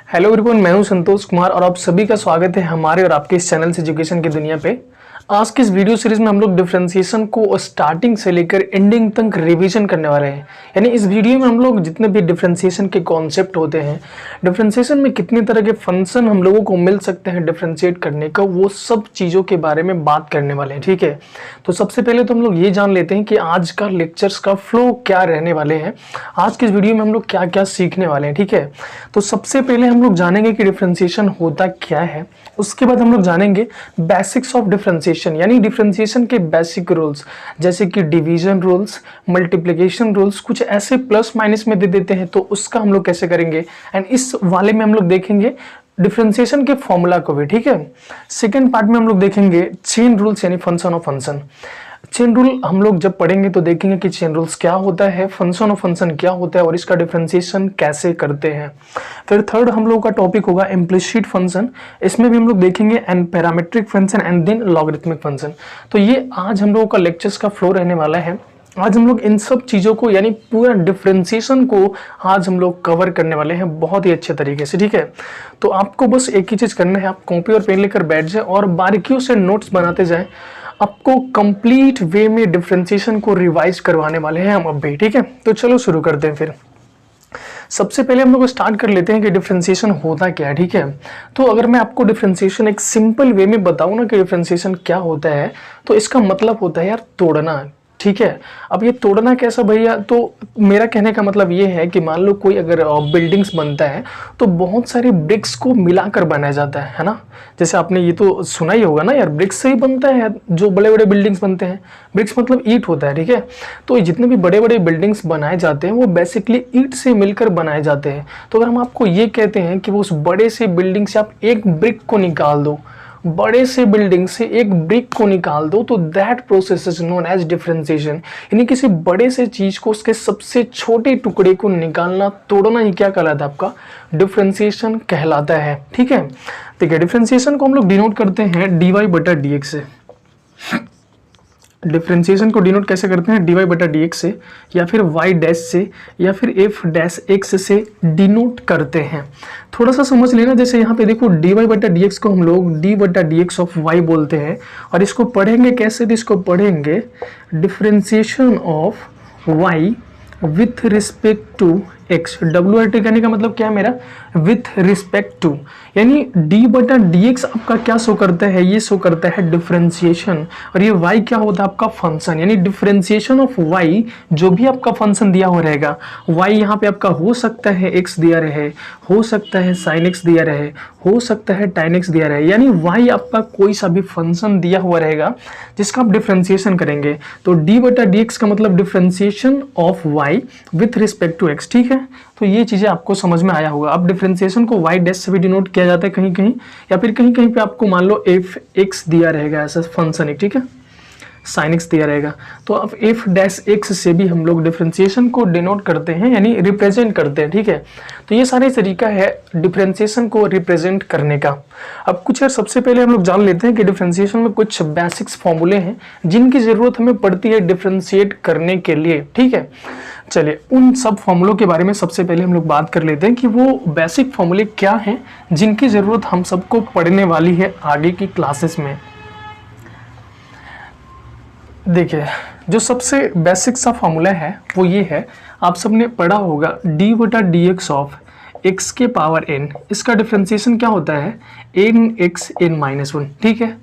Hello everyone, मैं हूं संतोष कुमार और आप सभी का स्वागत है हमारे और आपके इस चैनल से एजुकेशन की दुनिया पे। आज की इस वीडियो सीरीज में हम लोग डिफरेंशिएशन को स्टार्टिंग से लेकर एंडिंग तक रिवीजन करने वाले हैं। यानी इस वीडियो में हम लोग जितने भी डिफरेंशिएशन के कॉन्सेप्ट होते हैं, डिफरेंशिएशन में कितने तरह के फंक्शन हम लोगों को मिल सकते हैं डिफरेंशिएट करने का, वो सब चीज़ों के बारे में बात करने वाले हैं। ठीक है, तो सबसे पहले तो हम लोग ये जान लेते हैं कि आज का लेक्चर्स का फ्लो क्या रहने वाले हैं, आज की इस वीडियो में हम लोग क्या क्या सीखने वाले हैं। ठीक है, तो सबसे पहले हम लोग जानेंगे कि डिफरेंशिएशन होता क्या है। उसके बाद हम लोग जानेंगे बेसिक्स ऑफ डिफरेंशिएशन, यानी डिफरेंशिएशन के बेसिक रूल्स, जैसे कि डिवीजन रूल्स, मल्टीप्लिकेशन रूल्स, कुछ ऐसे प्लस माइनस में दे देते हैं तो उसका हम लोग कैसे करेंगे। एंड इस वाले में हम लोग देखेंगे डिफरेंशिएशन के फॉर्मूला को भी। ठीक है, सेकेंड पार्ट में हम लोग देखेंगे चेन रूल्स, यानी function of function. Chain rule हम लोग जब पढ़ेंगे तो देखेंगे कि चेन रूल्स क्या होता है, फंक्शन ऑफ फंक्शन क्या होता है और इसका डिफरेंशिएशन कैसे करते हैं। फिर थर्ड हम लोग का टॉपिक होगा इम्प्लिसिट फंक्शन। इसमें भी हम लोग देखेंगे and parametric function and then logarithmic function. तो ये आज हम लोगों का लेक्चर्स का फ्लो रहने वाला है। आज हम लोग इन सब चीज़ों को, यानी पूरा डिफरेंशिएशन को आज हम लोग कवर करने वाले हैं बहुत ही अच्छे तरीके से। ठीक है, तो आपको बस एक ही चीज़ करना है, आप कॉपी और पेन लेकर बैठ जाए और बारीकियों से नोट्स बनाते जाएं। आपको कंप्लीट वे में डिफरेंशिएशन को रिवाइज करवाने वाले हैं हम अब भी। ठीक है, तो चलो शुरू करते हैं। फिर सबसे पहले हम लोग स्टार्ट कर लेते हैं कि डिफरेंशिएशन होता क्या है। ठीक है, तो अगर मैं आपको डिफरेंशिएशन एक सिंपल वे में बताऊं ना कि डिफरेंशिएशन क्या होता है, तो इसका मतलब होता है यार तोड़ना। ठीक है, अब ये तोड़ना कैसा भैया, तो मेरा कहने का मतलब ये है कि मान लो कोई अगर बिल्डिंग्स बनता है तो बहुत सारे ब्रिक्स को मिलाकर बनाया जाता है ना। जैसे आपने ये तो सुना ही होगा ना यार, ब्रिक्स से ही बनता है जो बड़े बड़े बिल्डिंग्स बनते हैं। ब्रिक्स मतलब ईंट होता है। ठीक है, तो जितने भी बड़े बड़े बिल्डिंग्स बनाए जाते हैं वो बेसिकली ईंट से मिलकर बनाए जाते हैं। तो अगर हम आपको ये कहते हैं कि वो उस बड़े से बिल्डिंग से आप एक ब्रिक को निकाल दो, बड़े से बिल्डिंग से एक ब्रिक को निकाल दो, तो that process is known as differentiation. यानी किसी बड़े से चीज को उसके सबसे छोटे टुकड़े को निकालना, तोड़ना ही क्या कहलाता है, आपका डिफरेंशिएशन कहलाता है। ठीक है, ठीक है, डिफरेंशिएशन को हम लोग डिनोट करते हैं dy बटा dx से। डिफरेंशिएशन को डिनोट कैसे करते हैं, dy बटा dx से, या फिर y डैश से, या फिर f डैश x से डिनोट करते हैं। थोड़ा सा समझ लेना, जैसे यहाँ पे देखो dy बटा dx को हम लोग d बटा dx ऑफ y बोलते हैं, और इसको पढ़ेंगे कैसे, तो इसको पढ़ेंगे differentiation of y with respect to x। WRT कहने का मतलब क्या है मेरा, विथ रिस्पेक्ट टू, यानी d बटा dx आपका क्या शो करता है, ये शो करता है डिफरेंशिएशन, और ये y क्या होता है आपका फंक्शन। यानी डिफरेंशिएशन ऑफ y, जो भी आपका फंक्शन दिया हुआ रहेगा, y यहाँ पे आपका हो सकता है x दिया रहे, हो सकता है sin x दिया रहे, हो सकता है tan x दिया रहे, यानी y आपका कोई सा भी फंक्शन दिया हुआ रहेगा जिसका आप डिफरेंशिएशन करेंगे। तो d बटा dx का मतलब differentiation of y with respect to x। ठीक है, तो ये चीजें आपको समझ में आया होगा। अब डिफरेंशिएशन को y डैश से भी डिनोट किया जाता है कहीं कहीं, या फिर कहीं कहीं पे आपको मान लो f x दिया रहेगा ऐसा फंक्शन एक। ठीक है, sin x दिया रहेगा, तो अब f डैश x से भी हम लोग डिफरेंशिएशन को डिनोट करते हैं, यानी रिप्रेजेंट करते हैं। ठीक है, तो ये सारे तरीका है डिफरेंशिएशन को रिप्रेजेंट करने का। अब कुछ यार सबसे पहले हम लोग जान लेते हैं कि डिफरेंशिएशन में कुछ बेसिक्स फॉर्मूले हैं जिनकी जरूरत हमें पड़ती है डिफरेंशिएट करने के लिए। ठीक है, चलिए उन सब फॉर्मूलों के बारे में सबसे पहले हम लोग बात कर लेते हैं कि वो बेसिक फॉर्मूले क्या हैं जिनकी जरूरत हम सबको पढ़ने वाली है आगे की क्लासेस में। देखिए, जो सबसे बेसिक सा फॉर्मूला है वो ये है, आप सबने पढ़ा होगा d बटा dx ऑफ x के पावर n। इसका डिफरेंशिएशन क्या होता है, nx n माइनस 1। ठीक है,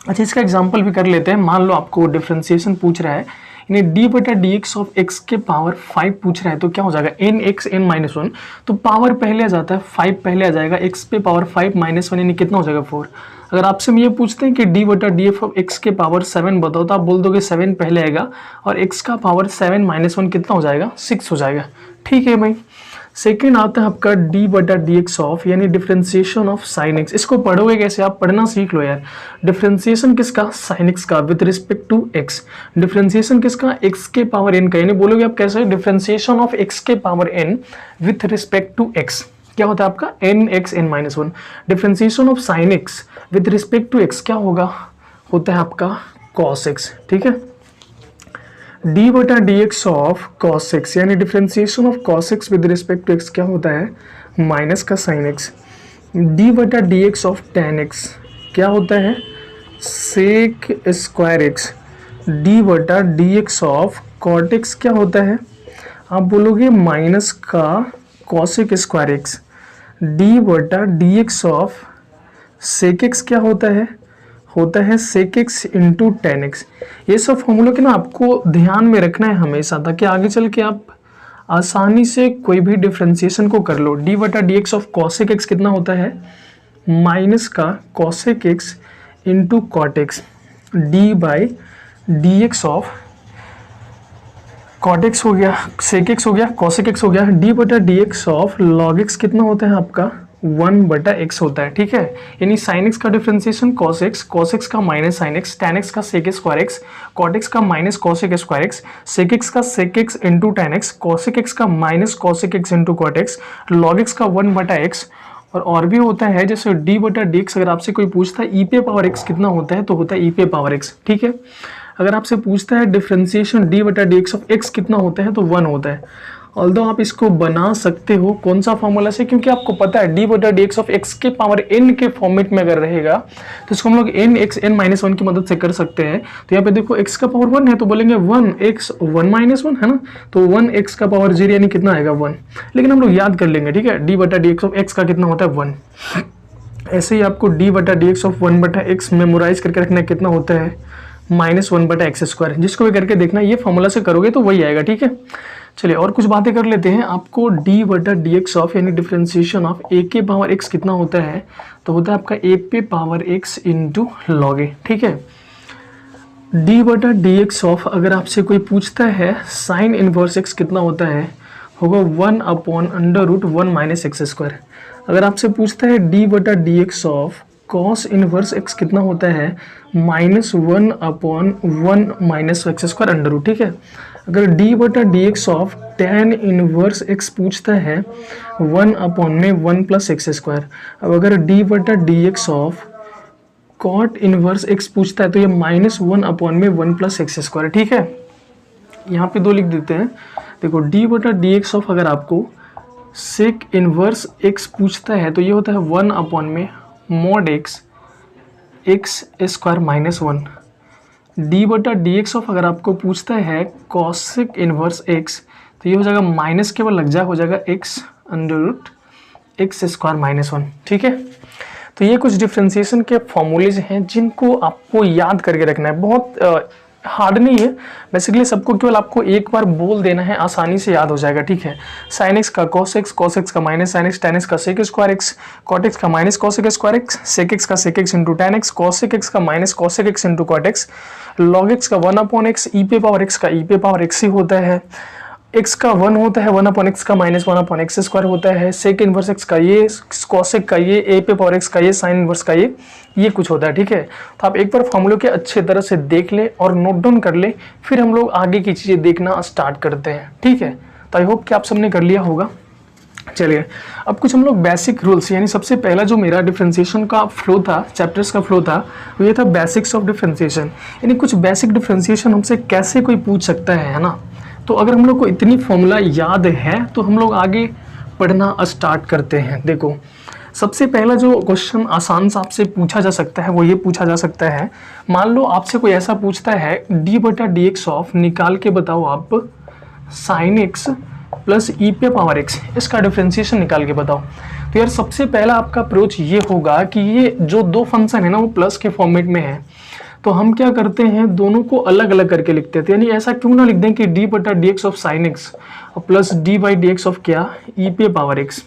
अच्छा इसका एग्जांपल भी कर लेते हैं। मान लो आपको डिफरेंशिएशन पूछ रहा है, यानी d बटा dx ऑफ x के पावर 5 पूछ रहा है, तो क्या हो जाएगा nx n माइनस 1। तो पावर पहले आ जाता है, 5 पहले आ जाएगा, x पे पावर 5 माइनस 1 यानी कितना हो जाएगा 4। अगर आपसे हम ये पूछते हैं कि d बटा df ऑफ x के पावर 7 बताओ, तो आप बोल दोगे 7 पहले आएगा और x का पावर 7 माइनस 1 कितना हो जाएगा, 6 हो जाएगा। ठीक है भाई, सेकेंड आता है आपका d बटा dx ऑफ, यानी डिफरेंशिएशन ऑफ sin x। इसको पढ़ोगे कैसे, आप पढ़ना सीख लो यार। डिफरेंशिएशन किसका, sin x का with respect to x। Differentiation किसका, x के पावर n का, यानी बोलोगे आप कैसे, डिफरेंशिएशन ऑफ x के power n with respect to x। क्या होता है आपका nx n minus 1। Differentiation of sin x with respect to x क्या होगा, होता है आपका cos x। ठीक है, d बटा dx ऑफ cos x, यानी differentiation of cos x with respect to x क्या होता है, माइनस का साइन एक्स, डी बटा d x of tan x क्या होता है, सेक स्क्वायर एक्स, डी बटा d x of cot x क्या होता है, आप बोलोगे माइनस का कॉसेक स्क्वायर एक्स, डी बटा d x of sec x क्या होता है sec x into tan x. ये सब फॉर्मूला के ना आपको ध्यान में रखना है हमेशा, ताकि आगे चल के आप आसानी से कोई भी डिफ्रेंसिएशन को कर लो। डी बटा d x of cosec x कितना होता है, माइनस का cosec x into cot x, d by d x of cot x हो गया, सेक एक्स हो गया, कॉसेक एक्स हो गया, डी बटा d x of log x कितना होता है आपका 1 बटा एक्स होता है। ठीक है, यानी साइन एक्स का डिफरेंशिएशन कॉस एक्स का minus sine x, tan x का sec square x, cot x का minus cosec square x, sec x का sec x into tan x, cosec x का minus cosec x into cot x, log x का 1 बटा x. और भी होता है जैसे डी बटा डी एक्स, अगर आपसे कोई पूछता है ई पे पावर एक्स कितना होता है तो होता है ई पे पावर एक्स। ठीक है, अगर आपसे पूछता है डिफरेंशिएशन डी बटा डी एक्स ऑफ एक्स कितना होता है तो 1 होता है। ऑल्दो आप इसको बना सकते हो कौन सा फॉर्मूला से, क्योंकि आपको पता है डी बटा डी एक्स ऑफ एक्स के पावर एन के फॉर्मेट में अगर रहेगा तो इसको हम लोग n x n minus one की मदद से कर सकते हैं। तो यहाँ पे देखो एक्स का पावर 1 है तो बोलेंगे 1 एक्स 1 माइनस 1 है ना, तो 1 एक्स का पावर 0 यानी कितना आएगा 1, लेकिन हम लोग याद कर लेंगे। ठीक है, डी बटा डी एक्स ऑफ एक्स का कितना होता है 1। ऐसे ही आपको डी बटा डी एक्स ऑफ 1 बटा एक्स मेमोराइज करके रखना है, कितना होता है माइनस 1 बटा एक्स स्क्वायर, जिसको भी करके देखना ये फॉर्मूला से करोगे तो वही आएगा। ठीक है, चलिए और कुछ बातें कर लेते हैं। आपको डी बटा डी एक्स ऑफ यानी डिफरेंशिएशन ऑफ ए के पावर एक्स कितना होता है तो होता है आपका ए पे पावर एक्स इंटू लॉग ए। ठीक है, डी बटा डी एक्स ऑफ अगर आपसे कोई पूछता है साइन इनवर्स एक्स कितना होता है, होगा 1 upon under root 1 minus x square. अगर आपसे पूछता है डी बटा d x of cos inverse x कितना होता है, minus 1 upon 1 minus x square under root. ठीक है, अगर डी बटा d x of tan inverse x पूछता है 1 अपॉन में 1 प्लस एक्स स्क्वायर। अब अगर डी बटा d x of cot inverse x पूछता है तो ये माइनस 1 अपॉन में 1 प्लस एक्स स्क्वायर। ठीक है, यहाँ पे 2 लिख देते हैं। देखो डी बटा डी एक्स ऑफ अगर आपको सेक इनवर्स एक्स पूछता है तो ये होता है 1 अपॉन में mod x x square minus 1। D बटा डी एक्स ऑफ अगर आपको पूछता है कॉसेक इनवर्स एक्स तो ये हो जाएगा माइनस केवल लग जाए, हो जाएगा x under root x square minus 1। ठीक है, तो ये कुछ डिफ्रेंसिएशन के फॉर्मूलेज हैं जिनको आपको याद करके रखना है। बहुत हार्ड नहीं है, बेसिकली सबको केवल आपको एक बार बोल देना है, आसानी से याद हो जाएगा। ठीक है, साइन एक्स का कॉस एक्स का minus sine x, tan x का sec square x, cot x का minus cosec square x, sec x का sec x into tan x, cosec x का minus cosec x into cot x, log x का 1 upon x, e पे power x का ई पे power x ही होता है, x का 1 होता है 1 अपॉन एक्स का माइनस 1 अपॉन एक्स स्क्वायर होता है, सेक इनवर्स एक्स का ये, कॉसेक का ये, ए पे पावर एक्स का ये, साइन इनवर्स का ये कुछ होता है। ठीक है, तो आप एक बार फॉर्मूले के अच्छे तरह से देख ले और नोट डाउन कर ले, फिर हम लोग आगे की चीज़ें देखना स्टार्ट करते हैं। ठीक है, तो आई होप कि आप सबने कर लिया होगा। चलिए अब कुछ हम लोग बेसिक रूल्स, यानी सबसे पहला जो मेरा डिफरेंशिएशन का फ्लो था, चैप्टर्स का फ्लो था, वो ये था बेसिक्स ऑफ डिफरेंशिएशन, यानी कुछ बेसिक डिफरेंशिएशन हमसे कैसे कोई पूछ सकता है ना। तो अगर हम लोग को इतनी फॉर्मूला याद है तो हम लोग आगे पढ़ना स्टार्ट करते हैं। देखो सबसे पहला जो क्वेश्चन आसान सा आपसे पूछा जा सकता है वो ये पूछा जा सकता है, मान लो आपसे कोई ऐसा पूछता है डी बटा डी एक्स ऑफ निकाल के बताओ आप साइन एक्स प्लस ई पे पावर एक्स, इसका डिफरेंशिएशन निकाल के बताओ। तो यार सबसे पहला आपका अप्रोच ये होगा कि ये जो 2 फंक्शन है ना वो प्लस के फॉर्मेट में है, तो हम क्या करते हैं दोनों को अलग अलग करके लिखते थे। यानी ऐसा क्यों ना लिख दें कि डी बटा d x of sine x और plus d by d x of क्या ई पे पावर एक्स।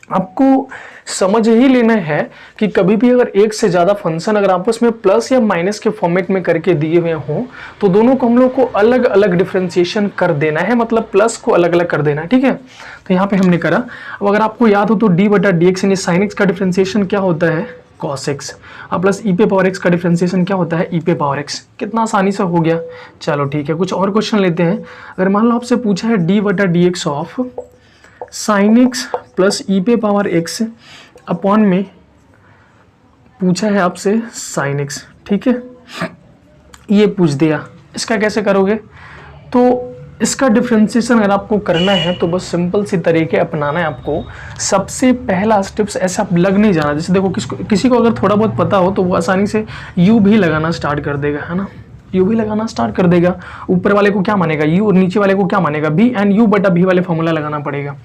आपको समझ ही लेना है कि कभी भी अगर एक से ज़्यादा फंक्शन अगर आपस में प्लस या माइनस के फॉर्मेट में करके दिए हुए हों तो दोनों को हम लोग को अलग अलग डिफरेंशिएशन कर देना है, मतलब प्लस को अलग अलग कर देना है। ठीक है, तो यहाँ पे हमने करा। अब अगर आपको याद हो तो डी बटा डी एक्स यानी साइन एक्स का डिफरेंशिएशन क्या होता है कॉस एक्स, और प्लस ई पे पावर एक्स का डिफरेंशिएशन क्या होता है ई पे पावर एक्स। कितना आसानी से हो गया। चलो ठीक है, कुछ और क्वेश्चन लेते हैं। अगर मान लो आपसे पूछा है डी बटा d x of sine x plus e पे पावर एक्स अपॉन में पूछा है आपसे साइन एक्स। ठीक है, ये पूछ दिया, इसका कैसे करोगे। तो इसका डिफ्रेंसिएशन अगर आपको करना है तो बस सिंपल सी तरीके अपनाना है आपको। सबसे पहला स्टेप्स ऐसे आप लग नहीं जाना, जैसे देखो किसी को अगर थोड़ा बहुत पता हो तो वो आसानी से यू भी लगाना स्टार्ट कर देगा, है ना, यू भी लगाना स्टार्ट कर देगा। ऊपर वाले को क्या मानेगा यू और नीचे वाले को क्या मानेगा बी, एंड यू बटा भी वाले फॉर्मूला लगाना पड़ेगा,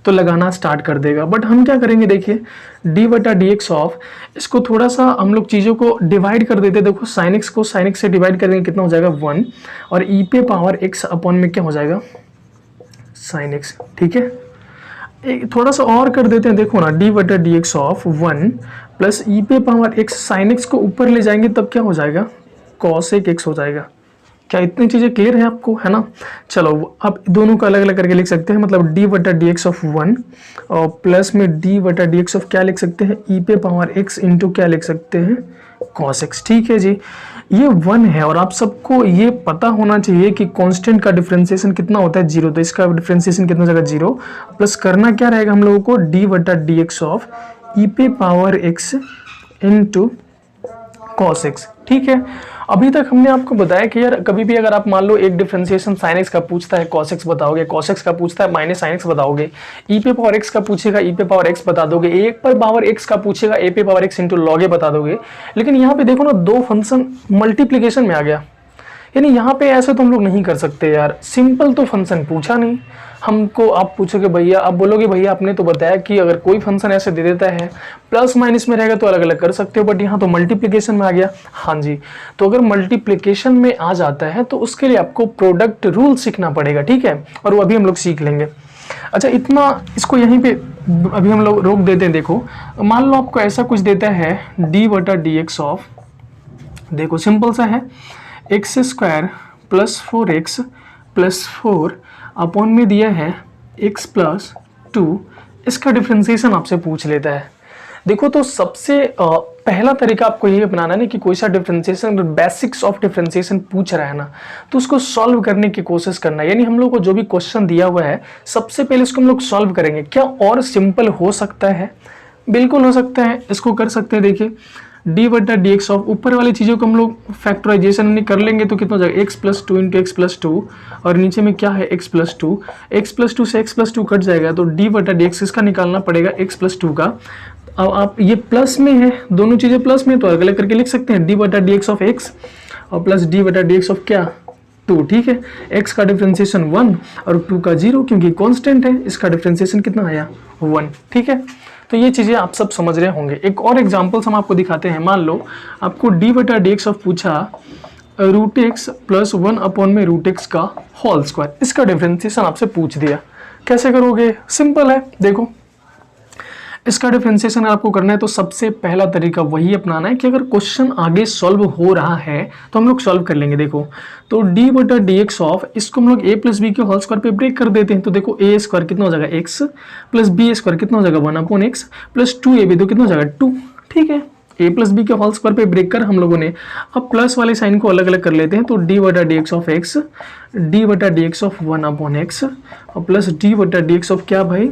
तो लगाना स्टार्ट कर देगा। बट हम क्या करेंगे, देखिए डी बटा डी एक्स ऑफ, इसको थोड़ा सा हम लोग चीज़ों को डिवाइड कर देते। देखो साइन एक्स को साइन एक्स से डिवाइड करेंगे कितना हो जाएगा 1, और ई पे पावर एक्स अपॉन में क्या हो जाएगा साइन एक्स, ठीक है। थोड़ा सा और कर देते हैं, देखो ना डी बटा d x of 1 plus e पे पावर एक्स, साइन एक्स को ऊपर ले जाएंगे तब क्या हो जाएगा कॉसेक एक्स हो जाएगा। क्या इतनी चीज़ें क्लियर है आपको, है ना। चलो अब दोनों को अलग अलग करके लिख सकते हैं, मतलब डी बटा डी एक्स ऑफ 1 और प्लस में डी बटा डी एक्स ऑफ क्या लिख सकते हैं ई पे पावर एक्स इंटू क्या लिख सकते हैं कॉस एक्स, ठीक है जी। ये 1 है और आप सबको ये पता होना चाहिए कि कांस्टेंट का डिफरेंशिएशन कितना होता है 0, तो इसका डिफरेंशिएशन कितना हो जाएगा 0, प्लस करना क्या रहेगा हम लोगों को डी बटा डी एक्स ऑफ ई पे power x into cos x, ठीक है। अभी तक हमने आपको बताया कि यार कभी भी अगर आप मान लो एक डिफरेंशिएशन साइन एक्स का पूछता है कॉस एक्स बताओगे, कॉस एक्स का पूछता है माइनस साइन एक्स बताओगे, ई पे पावर एक्स का पूछेगा ई पे पावर एक्स बता दोगे, ए पर पावर एक्स का पूछेगा ए पे पावर एक्स इंटू लॉग ए बता दोगे। लेकिन यहाँ पे देखो ना दो फंक्शन मल्टीप्लीकेशन में आ गया, यानी यहाँ पे ऐसे तो हम लोग नहीं कर सकते यार, सिंपल तो फंक्शन पूछा नहीं हमको। आप पूछोगे भैया, आप बोलोगे भैया आपने तो बताया कि अगर कोई फंक्शन ऐसे दे देता है प्लस माइनस में रहेगा तो अलग अलग कर सकते हो, बट यहाँ तो मल्टीप्लिकेशन में आ गया। हाँ जी, तो अगर मल्टीप्लिकेशन में आ जाता है तो उसके लिए आपको प्रोडक्ट रूल सीखना पड़ेगा, ठीक है, और वो अभी हम लोग सीख लेंगे। अच्छा इतना इसको यहीं पे अभी हम लोग रोक देते हैं। देखो मान लो आपको ऐसा कुछ देता है डी बटा डी एक्स ऑफ, देखो सिंपल सा है x square plus 4x plus 4 upon में दिया है x प्लस 2, इसका डिफरेंशिएशन आपसे पूछ लेता है। देखो तो सबसे पहला तरीका आपको यही अपनाना है कि कोई सा डिफरेंशिएशन बेसिक्स ऑफ डिफरेंशिएशन पूछ रहा है ना, तो उसको सॉल्व करने की कोशिश करना है। यानी हम लोग को जो भी क्वेश्चन दिया हुआ है सबसे पहले इसको हम लोग सॉल्व करेंगे। क्या और सिंपल हो सकता है? बिल्कुल हो सकता है, इसको कर सकते हैं। देखिए डी बटा डी एक्स ऑफ ऊपर वाली चीज़ों को हम लोग फैक्टराइजेशन कर लेंगे तो कितना हो जाएगा x plus 2 into x plus 2, और नीचे में क्या है एक्स प्लस 2, एक्स प्लस 2 से एक्स प्लस 2 कट जाएगा तो डी बटा डी एक्स इसका निकालना पड़ेगा एक्स प्लस 2 का। अब आप ये प्लस में है, दोनों चीज़ें प्लस में तो अलग अलग करके लिख सकते हैं, डी बटा डी एक्स ऑफ एक्स और प्लस डी बटा डी एक्स ऑफ क्या 2, ठीक है। x का डिफरेंशिएशन 1 और 2 का 0 क्योंकि कांस्टेंट है, इसका डिफरेंशिएशन कितना आया 1, ठीक है। तो ये चीज़ें आप सब समझ रहे होंगे। एक और एग्जांपल्स हम आपको दिखाते हैं। मान लो आपको डी बटा डी एक्स ऑफ पूछा रूट एक्स प्लस 1 अपॉन में रूट एक्स का होल स्क्वायर, इसका डिफरेंशिएशन आपसे पूछ दिया, कैसे करोगे? सिंपल है, देखो इसका डिफरेंशिएशन आपको करना है तो सबसे पहला तरीका वही अपनाना है कि अगर क्वेश्चन आगे सॉल्व हो रहा है तो हम लोग सॉल्व कर लेंगे। देखो तो डी बटा डी एक्स ऑफ, इसको हम लोग ए प्लस बी के होल स्क्वायर पे ब्रेक कर देते हैं। तो देखो ए स्क्वायर कितना हो जाएगा एक्स प्लस बी स्क्वायर कितना हो जाएगा 1 upon x plus 2 A B, तो कितना हो जाएगा 2, ठीक है। ए प्लस बी के होल स्क्वायर पे ब्रेक कर हम लोगों ने अब प्लस वाले साइन को अलग अलग कर लेते हैं। तो डी बटा d x of x, d बटा d x of 1 upon x और प्लस डी बटा डी एक्स ऑफ क्या भाई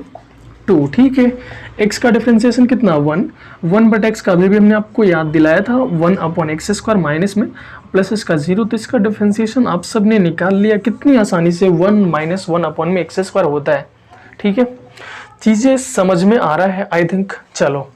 2, ठीक है। x का डिफरेंशिएशन कितना 1 बटा एक्स का अभी भी हमने आपको याद दिलाया था 1 अपॉन एक्स स्क्वायर माइनस में प्लस इसका 0, तो इसका डिफरेंशिएशन आप सब ने निकाल लिया कितनी आसानी से 1 माइनस 1 अपॉन में एक्स स्क्वायर होता है, ठीक है। चीज़ें समझ में आ रहा है आई थिंक। चलो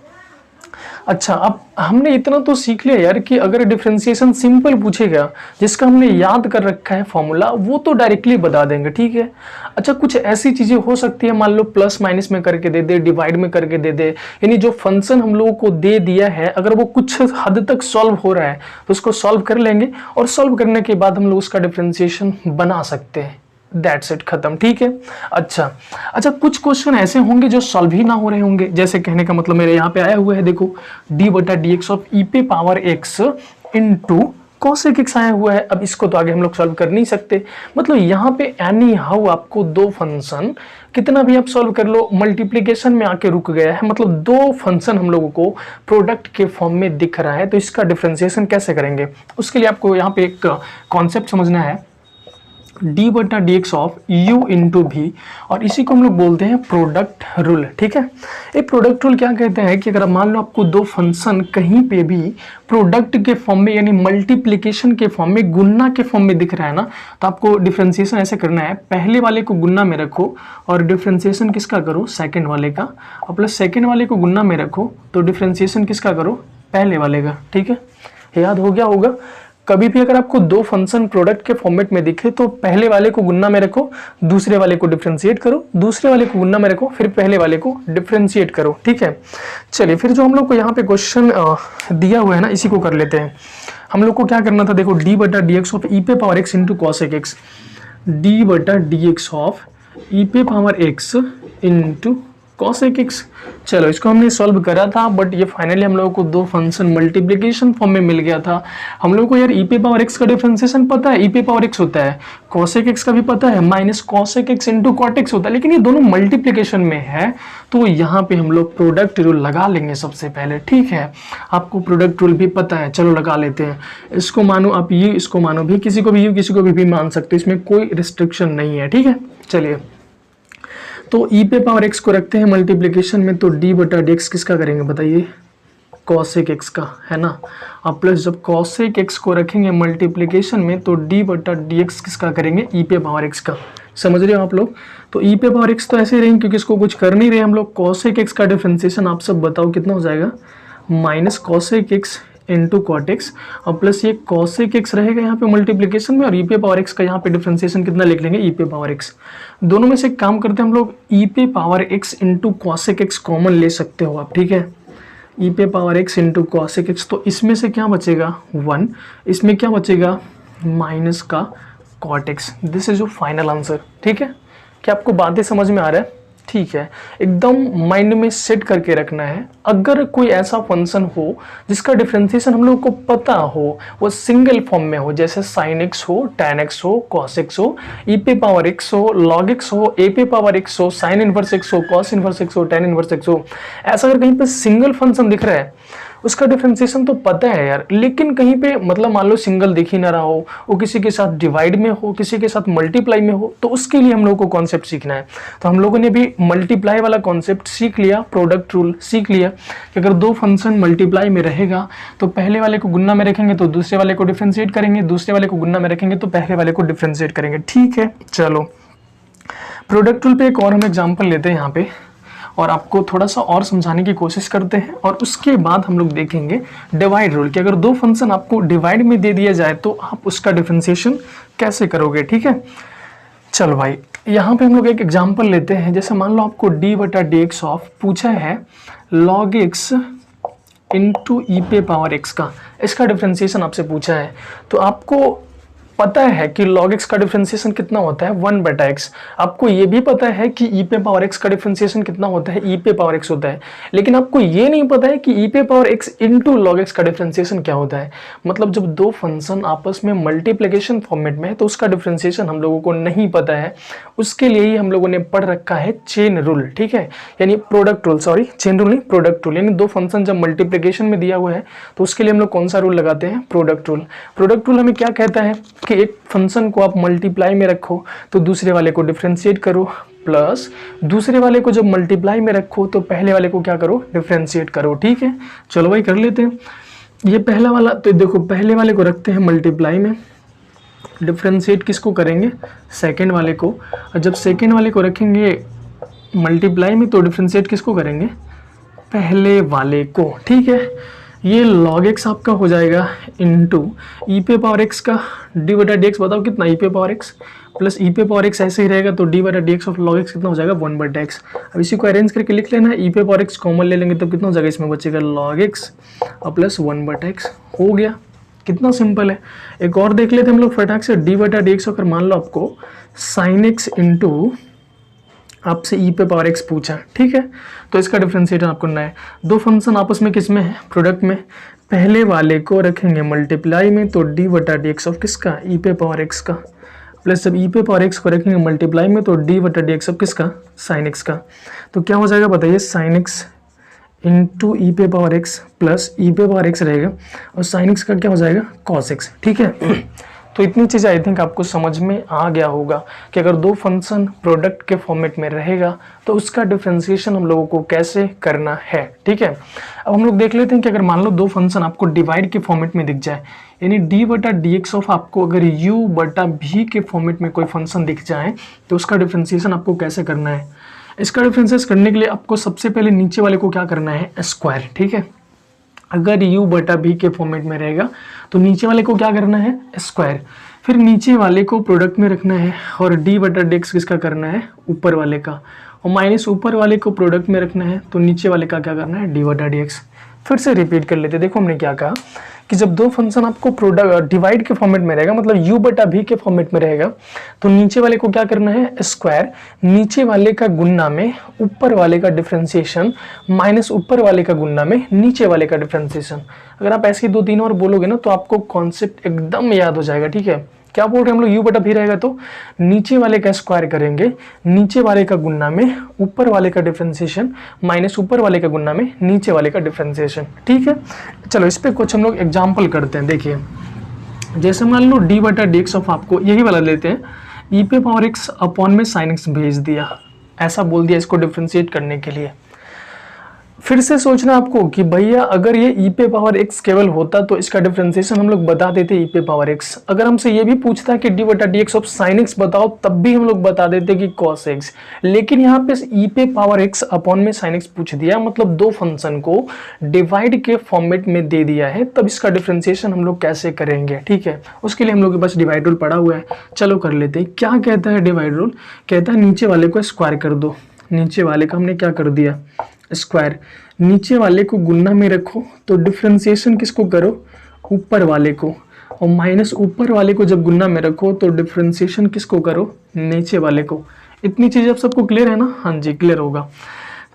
अच्छा, अब हमने इतना तो सीख लिया यार कि अगर डिफरेंशिएशन सिंपल पूछेगा जिसका हमने याद कर रखा है फॉर्मूला, वो तो डायरेक्टली बता देंगे, ठीक है। अच्छा कुछ ऐसी चीजें हो सकती है, मान लो प्लस माइनस में करके दे दे, डिवाइड में करके दे दे, यानी जो फंक्शन हम लोगों को दे दिया है अगर वो कुछ हद तक सॉल्व हो रहा है तो उसको सॉल्व कर लेंगे और सॉल्व करने के बाद हम लोग उसका डिफरेंशिएशन बना सकते हैं। दैट्स इट, खत्म, ठीक है। अच्छा कुछ क्वेश्चन ऐसे होंगे जो सॉल्व ही ना हो रहे होंगे, जैसे कहने का मतलब मेरे यहाँ पे आया हुआ है, देखो डी बटा डी एक्स ऑफ ई पे power x into cosec x आया हुआ है। अब इसको तो आगे हम लोग सॉल्व कर नहीं सकते, मतलब यहाँ पे एनी हाउ आपको दो फंक्शन कितना भी आप सॉल्व कर लो मल्टीप्लीकेशन में आके रुक गया है, मतलब दो फंक्शन हम लोगों को प्रोडक्ट के फॉर्म में दिख रहा है, तो इसका डिफरेंशिएशन कैसे करेंगे उसके लिए आपको यहाँ पे एक कॉन्सेप्ट समझना है। डी बटा d x of you into भी, और इसी को हम लोग बोलते हैं प्रोडक्ट रूल। ठीक है, एक प्रोडक्ट रूल क्या कहते हैं कि अगर मान लो आपको दो फंक्शन कहीं पे भी प्रोडक्ट के फॉर्म में यानी मल्टीप्लिकेशन के फॉर्म में, गुणा के फॉर्म में दिख रहा है ना, तो आपको डिफ्रेंसिएशन ऐसे करना है, पहले वाले को गुणा में रखो और डिफ्रेंसिएशन किसका करो, सेकंड वाले का, और प्लस सेकंड वाले को गुणा में रखो तो डिफ्रेंसिएशन किसका करो, पहले वाले का। ठीक है, याद हो गया होगा। कभी भी अगर आपको दो फंक्शन प्रोडक्ट के फॉर्मेट में दिखे तो पहले वाले को गुणा में रखो, दूसरे वाले को डिफरेंशिएट करो, दूसरे वाले को गुणा में रखो, फिर पहले वाले को डिफरेंशिएट करो। ठीक है, चलिए फिर जो हम लोग को यहाँ पे क्वेश्चन दिया हुआ है ना, इसी को कर लेते हैं। हम लोग को क्या करना था, देखो डी बटा डी एक्स ऑफ ई पे power x into cosec x, d बटा डी एक्स ऑफ ई पे power x into cosec x. चलो इसको हमने सॉल्व करा था, बट ये फाइनली हम लोगों को दो फंक्शन मल्टीप्लिकेशन फॉर्म में मिल गया था। हम लोगों को यार ई पे पावर एक्स का डिफरेंशिएशन पता है, ई पे पावर एक्स होता है, कॉसेक एक्स का भी पता है, minus cosec x into cot x होता है, लेकिन ये दोनों मल्टीप्लिकेशन में है, तो यहाँ पे हम लोग प्रोडक्ट रूल लगा लेंगे सबसे पहले। ठीक है, आपको प्रोडक्ट रूल भी पता है, चलो लगा लेते हैं। इसको मानो आप यू, इसको मानो भी, किसी को भी यू किसी को भी मान सकते हो, इसमें कोई रिस्ट्रिक्शन नहीं है। ठीक है, चलिए तो e पे पावर x को रखते हैं मल्टीप्लिकेशन में, तो d बटा डी एक्स किसका करेंगे बताइए, कॉसेक x का, है ना। अब प्लस जब कॉसेक x को रखेंगे मल्टीप्लिकेशन में तो d बटा डी एक्स किसका करेंगे, e पे पावर x का। समझ रहे हो आप लोग, तो e पे पावर x तो ऐसे ही रहेंगे क्योंकि इसको कुछ कर नहीं रहे हम लोग। कॉसेक x का डिफरेंशिएशन आप सब बताओ कितना हो जाएगा, minus cosec x into cot x, और प्लस ये कॉसेक एक्स रहेगा यहाँ पे मल्टीप्लिकेशन में, और ई पे पावर एक्स का यहाँ पे डिफरेंशिएशन कितना लिख लेंगे, ई पे पावर एक्स। दोनों में से एक काम करते हैं हम लोग, ई पे power x into cosec x common ले सकते हो आप। ठीक है, ई पे power x into cosec x, तो इसमें से क्या बचेगा 1, इसमें क्या बचेगा माइनस का cot x. This is your final answer. ठीक है, क्या आपको बातें समझ में आ रहा है? ठीक है, एकदम माइंड में सेट करके रखना है। अगर कोई ऐसा फंक्शन हो जिसका डिफरेंशिएशन हम लोग को पता हो, वो सिंगल फॉर्म में हो, जैसे साइन एक्स हो, टैन एक्स हो, कॉस एक्स हो, ई पे पावर एक्स हो, लॉग एक्स हो, ए पे पावर एक्स हो, साइन इनवर्स एक्स हो, कॉस इनवर्स एक्स हो, टैन इनवर्स एक्स हो, ऐसा अगर कहीं पे सिंगल फंक्शन दिख रहा है, उसका डिफरेंशिएशन तो पता है यार, लेकिन कहीं पे मतलब मान लो सिंगल दिख ही ना रहा हो, वो किसी के साथ डिवाइड में हो, किसी के साथ मल्टीप्लाई में हो, तो उसके लिए हम लोग को कॉन्सेप्ट सीखना है। तो हम लोगों ने भी मल्टीप्लाई वाला कॉन्सेप्ट सीख लिया, प्रोडक्ट रूल सीख लिया कि अगर दो फंक्शन मल्टीप्लाई में रहेगा तो पहले वाले को गुणा में रखेंगे तो दूसरे वाले को डिफरेंशिएट करेंगे, दूसरे वाले को गुणा में रखेंगे तो पहले वाले को डिफरेंशिएट करेंगे। ठीक है, चलो प्रोडक्ट रूल पे एक और हम एग्जाम्पल लेते हैं यहाँ पे, और आपको थोड़ा सा और समझाने की कोशिश करते हैं, और उसके बाद हम लोग देखेंगे डिवाइड रूल कि अगर दो फंक्शन आपको डिवाइड में दे दिया जाए तो आप उसका डिफरेंशिएशन कैसे करोगे। ठीक है, चलो भाई यहाँ पे हम लोग एक एग्जांपल लेते हैं। जैसे मान लो आपको d बटा डी एक्स ऑफ पूछा है log x इंटू ई पे पावर x का, इसका डिफरेंशिएशन आपसे पूछा है, तो आपको पता है कि log x का डिफरेंशिएशन कितना होता है 1 बटा x। आपको ये भी पता है कि e पे पावर x का डिफरेंशिएशन कितना होता है, e पे पावर x होता है, लेकिन आपको ये नहीं पता है कि e पे power x into log x का डिफरेंशिएशन क्या होता है। मतलब जब दो फंक्शन आपस में मल्टीप्लिकेशन फॉर्मेट में है तो उसका डिफरेंशिएशन हम लोगों को नहीं पता है, उसके लिए ही हम लोगों ने पढ़ रखा है चेन रूल। ठीक है, यानी product rule, sorry chain rule नहीं, प्रोडक्ट रूल। यानी दो फंक्शन जब मल्टीप्लिकेशन में दिया हुआ है तो उसके लिए हम लोग कौन सा रूल लगाते हैं, प्रोडक्ट रूल। प्रोडक्ट रूल हमें क्या कहता है कि एक फंक्शन को आप मल्टीप्लाई में रखो तो दूसरे वाले को डिफरेंशिएट करो, प्लस दूसरे वाले को जब मल्टीप्लाई में रखो तो पहले वाले को क्या करो, डिफरेंशिएट करो। ठीक है, चलो भाई कर लेते हैं। ये पहला वाला, तो देखो पहले वाले को रखते हैं मल्टीप्लाई में, डिफरेंशिएट किसको करेंगे, सेकेंड वाले को, और जब सेकेंड वाले को रखेंगे मल्टीप्लाई में तो डिफरेंशिएट किसको करेंगे, पहले वाले को। ठीक है, ये log x आपका हो जाएगा इंटू ई पे पावर x का d बटा डी एक्स, बताओ कितना, ई पे पावर x प्लस ई पे पावर x ऐसे ही रहेगा तो d बटा d x of log x कितना हो जाएगा 1 बटा x। अब इसी को अरेंज करके लिख लेना है, ई पे पावर x कॉमन ले लेंगे तब कितना हो जाएगा, इसमें बचेगा log x और प्लस 1 बटा x। हो गया, कितना सिंपल है। एक और देख लेते हैं हम लोग फटाक से, d बटा डी एक्स अगर मान लो आपको साइन x इंटू आपसे ई पे पावर x पूछा, ठीक है, तो इसका डिफरेंशिएशन आपको करना है। दो फंक्शन आपस में किस में है, प्रोडक्ट में, पहले वाले को रखेंगे मल्टीप्लाई में तो d बटा डी एक्स ऑफ किसका, ई पे पावर x का, प्लस जब ई पे पावर x को रखेंगे मल्टीप्लाई में तो d बटा डी एक्स ऑफ किसका, साइन x का। तो क्या हो जाएगा बताइए, साइन x इंटू ई पे पावर x प्लस ई पे पावर x रहेगा और साइन x का क्या हो जाएगा, कॉस x। ठीक है, तो इतनी चीज़ आई थिंक आपको समझ में आ गया होगा कि अगर दो फंक्शन प्रोडक्ट के फॉर्मेट में रहेगा तो उसका डिफरेंशिएशन हम लोगों को कैसे करना है। ठीक है, अब हम लोग देख लेते हैं कि अगर मान लो दो फंक्शन आपको डिवाइड के फॉर्मेट में दिख जाए, यानी डी बटा डी एक्स ऑफ आपको अगर यू बटा भी के फॉर्मेट में कोई फंक्शन दिख जाए तो उसका डिफरेंशिएशन आपको कैसे करना है। इसका डिफरेंशिएट करने के लिए आपको सबसे पहले नीचे वाले को क्या करना है, स्क्वायर। ठीक है, अगर u बटा b के फॉर्मेट में रहेगा तो नीचे वाले को क्या करना है, स्क्वायर। फिर नीचे वाले को प्रोडक्ट में रखना है और d बटा डी एक्स किसका करना है, ऊपर वाले का, और माइनस ऊपर वाले को प्रोडक्ट में रखना है तो नीचे वाले का क्या करना है, d बटा डी एक्स। फिर से रिपीट कर लेते, देखो हमने क्या कहा कि जब दो फंक्शन आपको प्रोडक्ट डिवाइड के फॉर्मेट में रहेगा, मतलब u बटा v के फॉर्मेट में रहेगा, तो नीचे वाले को क्या करना है, स्क्वायर, नीचे वाले का गुणा में ऊपर वाले का डिफरेंशिएशन माइनस ऊपर वाले का गुणा में नीचे वाले का डिफरेंशिएशन। अगर आप ऐसे ही 2-3 और बोलोगे ना तो आपको कॉन्सेप्ट एकदम याद हो जाएगा। ठीक है, क्या बोल रहे हैं हम लोग, u बटा भी रहेगा तो नीचे वाले का स्क्वायर करेंगे, नीचे वाले का गुणा में ऊपर वाले का डिफरेंशिएशन माइनस ऊपर वाले का गुणा में नीचे वाले का डिफरेंशिएशन। ठीक है, चलो इस पे कुछ हम लोग एग्जांपल करते हैं। देखिए, जैसे मान लो डी बटा डी एक्स ऑफ आपको यही वाला लेते हैं, ई पे पावर एक्स अपॉन में साइन एक्स भेज दिया, ऐसा बोल दिया इसको डिफरेंशिएट करने के लिए। फिर से सोचना आपको कि भैया अगर ये ई पे पावर एक्स केवल होता तो इसका डिफरेंशिएशन हम लोग बता देते ई पे पावर एक्स। अगर हमसे ये भी पूछता कि डी बटा d x of sine x बताओ तब भी हम लोग बता देते कि कॉस एक्स। लेकिन यहाँ पे ई पे पावर एक्स अपॉन में साइन एक्स पूछ दिया, मतलब दो फंक्शन को डिवाइड के फॉर्मेट में दे दिया है, तब इसका डिफरेंशिएशन हम लोग कैसे करेंगे। ठीक है, उसके लिए हम लोग के पास डिवाइड रूल पड़ा हुआ है, चलो कर लेते हैं। क्या कहता है डिवाइड रूल, कहता है नीचे वाले को स्क्वायर कर दो। नीचे वाले का हमने क्या कर दिया, स्क्वायर, नीचे वाले को गुणा में रखो तो डिफरेंशिएशन किसको करो, ऊपर वाले को, और माइनस ऊपर वाले को जब गुणा में रखो तो डिफरेंशिएशन किसको करो, नीचे वाले को। इतनी चीज़ अब सबको क्लियर है ना, हाँ जी क्लियर होगा।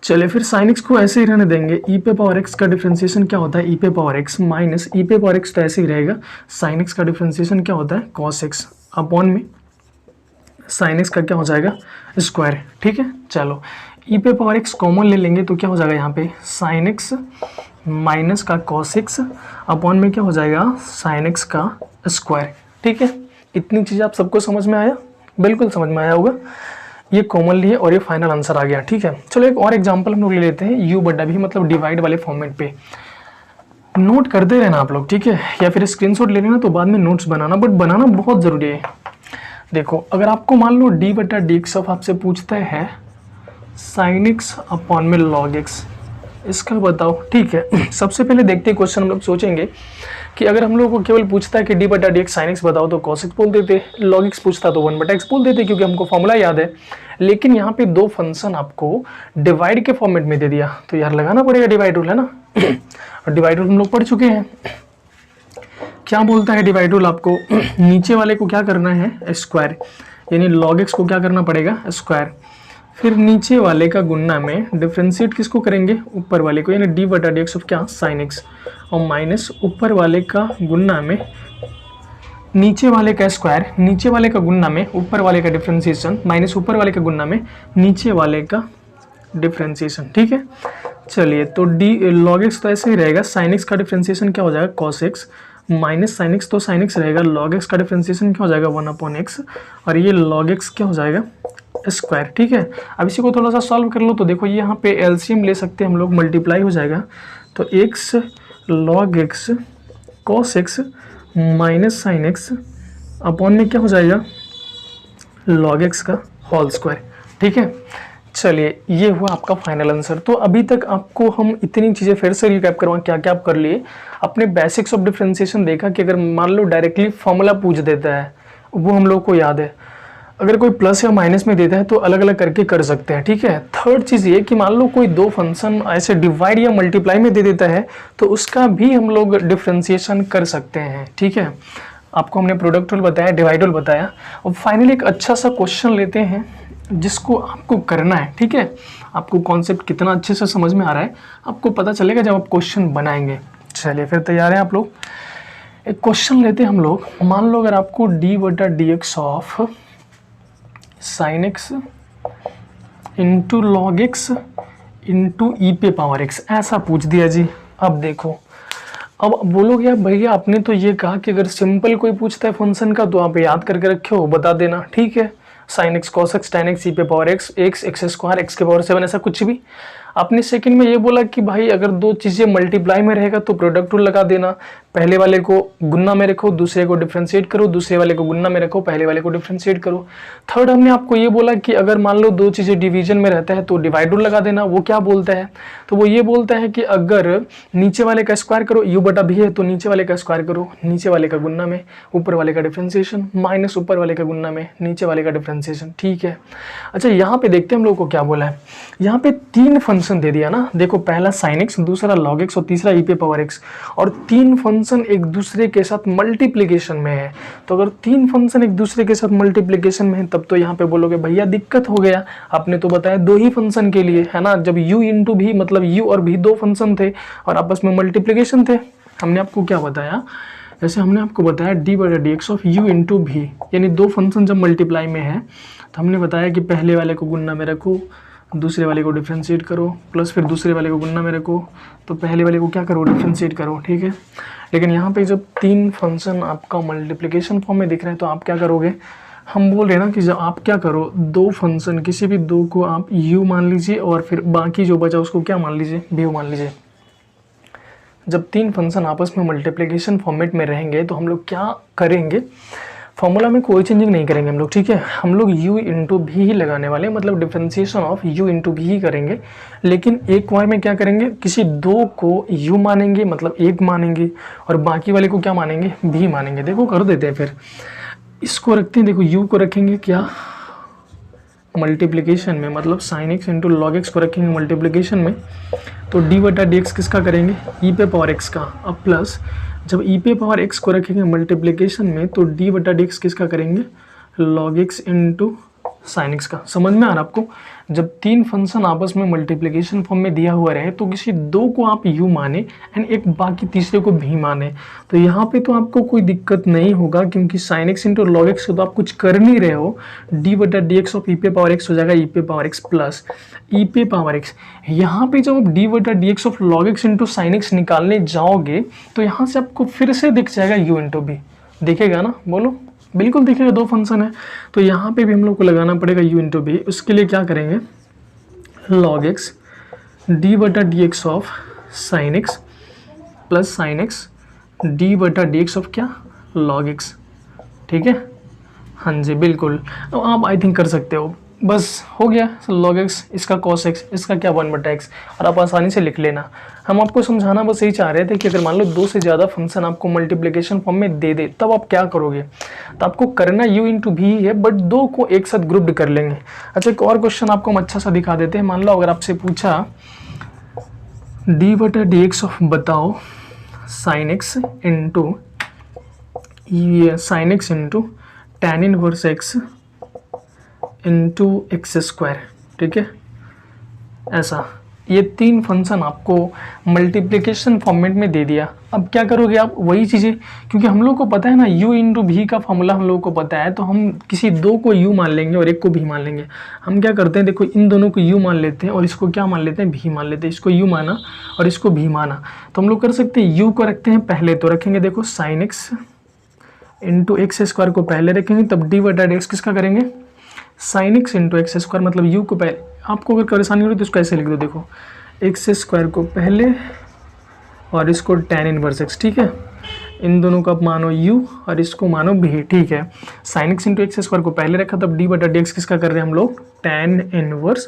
चलिए फिर साइन एक्स को ऐसे ही रहने देंगे, ई पे पावर एक्स का डिफरेंशिएशन क्या होता है, ई पे पावर एक्स माइनस ई पे पावर एक्स तो ऐसे ही रहेगा, साइन एक्स का डिफरेंशिएशन क्या होता है, कॉस एक्स अपॉन में साइन एक्स का क्या हो जाएगा, स्क्वायर। ठीक है, चलो ई पे पावर एक्स कॉमन ले लेंगे तो क्या हो जाएगा यहाँ पे, साइन एक्स माइनस का कॉस एक्स अपॉन में क्या हो जाएगा, साइन एक्स का स्क्वायर। ठीक है, इतनी चीज़ आप सबको समझ में आया, बिल्कुल समझ में आया होगा, ये कॉमन लिए और ये फाइनल आंसर आ गया। ठीक है, चलो एक और एग्जाम्पल हम लोग ले लेते हैं, यू बटा भी मतलब डिवाइड वाले फॉर्मेट पे। नोट करते रहना आप लोग, ठीक है, या फिर स्क्रीनशॉट ले लेना तो बाद में नोट्स बनाना, बट बनाना बहुत ज़रूरी है। देखो अगर आपको मान लो डी बटा डी एक्स ऑफ आपसे पूछता है साइन एक्स अपॉन में लॉग एक्स, इसका बताओ। ठीक है, सबसे पहले देखते हैं क्वेश्चन हम लोग सोचेंगे कि अगर हम लोग को केवल पूछता है कि डी बटा डी एक्स साइन एक्स बताओ तो कॉस एक्स बोल देते, लॉग एक्स पूछता तो 1 बटा एक्स बोल देते क्योंकि हमको फॉर्मूला याद है। लेकिन यहाँ पे दो फंक्शन आपको डिवाइड के फॉर्मेट में दे दिया तो यार लगाना पड़ेगा डिवाइड रूल, है ना। और डिवाइड रूल हम लोग पढ़ चुके हैं, क्या बोलता है डिवाइड रूल आपको, नीचे वाले को क्या करना है, स्क्वायर, यानी लॉग एक्स को क्या करना पड़ेगा, स्क्वायर। फिर नीचे वाले का गुणा में डिफरेंशिएट किसको करेंगे, ऊपर वाले को, यानी डी बटा डी एक्स ऑफ क्या, साइन एक्स, और माइनस ऊपर वाले का गुणा में नीचे वाले का स्क्वायर, नीचे वाले का गुणा में ऊपर वाले का डिफरेंशिएशन माइनस ऊपर वाले का गुणा में नीचे वाले का डिफरेंशिएशन। ठीक है, चलिए तो डी लॉग एक्स तो ऐसे ही रहेगा, साइन एक्स का डिफरेंशिएशन क्या हो जाएगा, cos x, minus sine x तो साइन एक्स रहेगा, लॉग एक्स का डिफरेंशिएशन क्या हो जाएगा, 1 अपॉन एक्स, और ये लॉग एक्स क्या हो जाएगा, स्क्वायर। ठीक है, अब इसी को थोड़ा सा सॉल्व कर लो तो देखो ये यहाँ पे एलसीएम ले सकते हैं हम लोग, मल्टीप्लाई हो जाएगा तो x log x cos x minus sine x upon में क्या हो जाएगा, लॉग एक्स का होल स्क्वायर। ठीक है, चलिए ये हुआ आपका फाइनल आंसर। तो अभी तक आपको हम इतनी चीज़ें फिर से रिकैप करवाएं, क्या क्या आप कर लिए, अपने बेसिक्स ऑफ डिफरेंशिएशन देखा कि अगर मान लो डायरेक्टली फॉर्मूला पूछ देता है वो हम लोग को याद है, अगर कोई प्लस या माइनस में देता है तो अलग अलग करके कर सकते हैं। ठीक है, थर्ड चीज़ ये कि मान लो कोई दो फंक्शन ऐसे डिवाइड या मल्टीप्लाई में दे देता है तो उसका भी हम लोग डिफरेंशिएशन कर सकते हैं। ठीक है, आपको हमने प्रोडक्ट रूल बताया, डिवाइड रूल बताया, और फाइनली एक अच्छा सा क्वेश्चन लेते हैं जिसको आपको करना है। ठीक है, आपको कॉन्सेप्ट कितना अच्छे से समझ में आ रहा है आपको पता चलेगा जब आप क्वेश्चन बनाएंगे। चलिए फिर तैयार हैं आप लोग, एक क्वेश्चन लेते हैं हम लोग। मान लो अगर आपको डी बटा d x of sine x into log x into e पे पावर एक्स ऐसा पूछ दिया जी। अब देखो अब बोलोगे आप भैया आपने तो ये कहा कि अगर सिंपल कोई पूछता है फंक्शन का तो आप याद करके रखे हो, बता देना, ठीक है। Sine x cos x tan x e पे power x x x square x के पावर 7 ऐसा कुछ भी। आपने सेकंड में ये बोला कि भाई अगर दो चीज़ें मल्टीप्लाई में रहेगा तो प्रोडक्ट रूल लगा देना, पहले वाले को गुन्ना में रखो दूसरे को डिफ्रेंशिएट करो, दूसरे वाले को गुन्ना में रखो पहले वाले को डिफ्रेंशिएट करो। थर्ड हमने आपको ये बोला कि अगर मान लो दो चीज़ें डिवीजन में रहता है तो डिवाइड रूल लगा देना। वो क्या बोलता है, तो वो ये बोलता है कि अगर नीचे वाले का स्क्वायर करो u बटा भी है तो नीचे वाले का स्क्वायर करो नीचे वाले का गुन्ना में ऊपर वाले का डिफ्रेंशिएशन माइनस ऊपर वाले का गुन्ना में नीचे वाले का डिफ्रेंशिएशन, ठीक है। अच्छा यहाँ पे देखते हैं हम लोग को क्या बोला है। यहाँ पे तीन फंक्शन दे दिया ना, देखो पहला साइन एक्स, दूसरा लॉग एक्स और तीसरा ई पे पावर एक्स, और तीन फंक्शन एक दूसरे के साथ मल्टीप्लिकेशन में है। तो अगर तीन फंक्शन एक दूसरे के साथ मल्टीप्लिकेशन में है तब तो यहाँ पे बोलोगे भैया दिक्कत हो गया, आपने तो बताया दो ही फंक्शन के लिए है ना, जब u इंटू भी मतलब u और भी दो फंक्शन थे और आपस में मल्टीप्लिकेशन थे। हमने आपको क्या बताया, जैसे हमने आपको बताया डी बटा d x of you into भी, यानी दो फंक्शन जब मल्टीप्लाई में है तो हमने बताया कि पहले वाले को गुन्ना में रखो दूसरे वाले को डिफ्रेंशिएट करो प्लस फिर दूसरे वाले को गुन्ना में रखो तो पहले वाले को क्या करो डिफ्रेंशिएट करो, ठीक है। लेकिन यहाँ पे जब तीन फंक्शन आपका मल्टीप्लिकेशन फॉर्म में दिख रहे हैं तो आप क्या करोगे, हम बोल रहे हैं ना कि जब आप क्या करो दो फंक्शन किसी भी दो को आप u मान लीजिए और फिर बाकी जो बचा उसको क्या मान लीजिए v मान लीजिए। जब तीन फंक्शन आपस में मल्टीप्लिकेशन फॉर्मेट में रहेंगे तो हम लोग क्या करेंगे, फॉर्मूला में कोई चेंजिंग नहीं करेंगे हम लोग, ठीक है। हम लोग u इंटू भी ही लगाने वाले, मतलब डिफ्रेंशिएशन ऑफ u इंटू भी ही करेंगे। लेकिन एक बार में क्या करेंगे, किसी दो को u मानेंगे मतलब एक मानेंगे और बाकी वाले को क्या मानेंगे भी मानेंगे। देखो कर देते हैं, फिर इसको रखते हैं, देखो u को रखेंगे क्या मल्टीप्लिकेशन में, मतलब sign x into log x को रखेंगे मल्टीप्लिकेशन में, तो डी बटा डी एक्स किसका करेंगे ई पे पावर एक्स का। अब प्लस जब ई पे पावर एक्स को रखेंगे मल्टीप्लिकेशन में तो डी बटा डी एक्स किसका करेंगे log x into sine x का। समझ में आ रहा आपको, जब तीन फंक्शन आपस में मल्टीप्लिकेशन फॉर्म में दिया हुआ रहे तो किसी दो को आप u माने एंड एक बाकी तीसरे को भी माने, तो यहाँ पे तो आपको कोई दिक्कत नहीं होगा क्योंकि sign x into log x तो आप कुछ कर नहीं रहे हो। डी बटा डी एक्स ऑफ ई पे पावर एक्स हो जाएगा ई पे पावर एक्स प्लस ई पे पावर एक्स। यहाँ पे जब आप डी बटा d x of log x into sine x निकालने जाओगे तो यहाँ से आपको फिर से दिख जाएगा u इंटू भी, दिखेगा ना, बोलो बिल्कुल दिखेगा, दो फंक्शन है। तो यहाँ पे भी हम लोग को लगाना पड़ेगा u इंटू भी। उसके लिए क्या करेंगे log x डी बटा d x of sine x plus sign x d बटा डी एक्स ऑफ क्या log x, ठीक है। हाँ जी बिल्कुल, तो आप आई थिंक कर सकते हो, बस हो गया। log x इसका cos x इसका क्या 1 बटा x, और आप आसानी से लिख लेना। हम आपको समझाना बस यही चाह रहे थे कि अगर मान लो दो से ज़्यादा फंक्शन आपको मल्टीप्लिकेशन फॉर्म में दे दे तब आप क्या करोगे, तो आपको करना u इंटू भी है बट दो को एक साथ ग्रुप्ड कर लेंगे। अच्छा एक और क्वेश्चन आपको हम अच्छा सा दिखा देते हैं। मान लो अगर आपसे पूछा डी बटा डी एक्स ऑफ बताओ sign x into sine x into tan inverse x into x square, ठीक है। ऐसा ये तीन फंक्शन आपको मल्टीप्लिकेशन फॉर्मेट में दे दिया। अब क्या करोगे आप, वही चीज़ें, क्योंकि हम लोग को पता है ना u इंटू भी का फॉर्मूला हम लोग को पता है, तो हम किसी दो को u मान लेंगे और एक को भी मान लेंगे। हम क्या करते हैं, देखो इन दोनों को u मान लेते हैं और इसको क्या मान लेते हैं भी मान लेते हैं। इसको u माना और इसको भी माना, तो हम लोग कर सकते हैं u को रखते हैं पहले, तो रखेंगे देखो sign x into x square को पहले रखेंगे, तब डी बटा डी एक्स किसका करेंगे sign x into x square, मतलब u को पहले। आपको अगर परेशानी हो रही तो इसको ऐसे लिख दो, देखो एक्स स्क्वायर को पहले और इसको टैन इनवर्स एक्स, ठीक है। इन दोनों को आप मानो u और इसको मानो भी, ठीक है। Sine x into x square को पहले रखा, तब डी बटा डी एक्स किसका कर रहे हैं हम लोग टैन इनवर्स